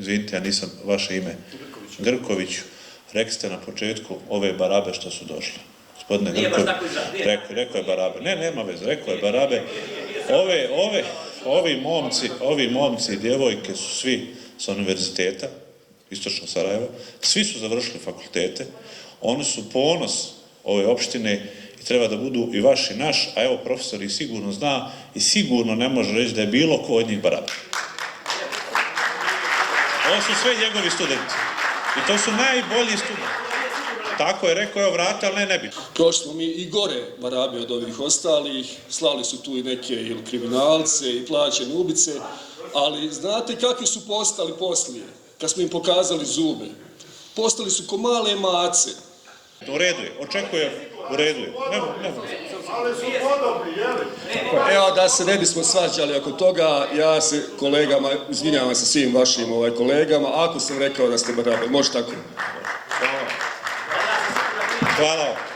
izvinite, ja nisam vaše ime, Grkoviću, rekli ste na početku ove barabe što su došle. Gospodine Grković, rekao je barabe. Ne, nema veze, rekao je barabe. Ovi momci i djevojke su svi sa univerziteta, Istočno Sarajevo, svi su završili fakultete, oni su ponos ove opštine i treba da budu i vaš i naš, a evo profesor i sigurno zna i sigurno ne može reći da je bilo ko od njih barabe. Ovo su sve njegovi studenti i to su najbolji studenti. Tako je rekao, evo vrata, ali ne bi. Prošli smo mi i gore barabe od ovih ostalih, slali su tu i neke ili kriminalce i plaćene ubice, ali znate kakvi su postali poslije, kad smo im pokazali zube? Postali su ko male mace. U redu je, očekujem, u redu je. Nemo. Ali su podobni, jeli? Evo, da se ne bismo svađali oko toga, ja se kolegama, izvinjavam se svim vašim kolegama, ako sam rekao da ste barabe, može tako? Hvala.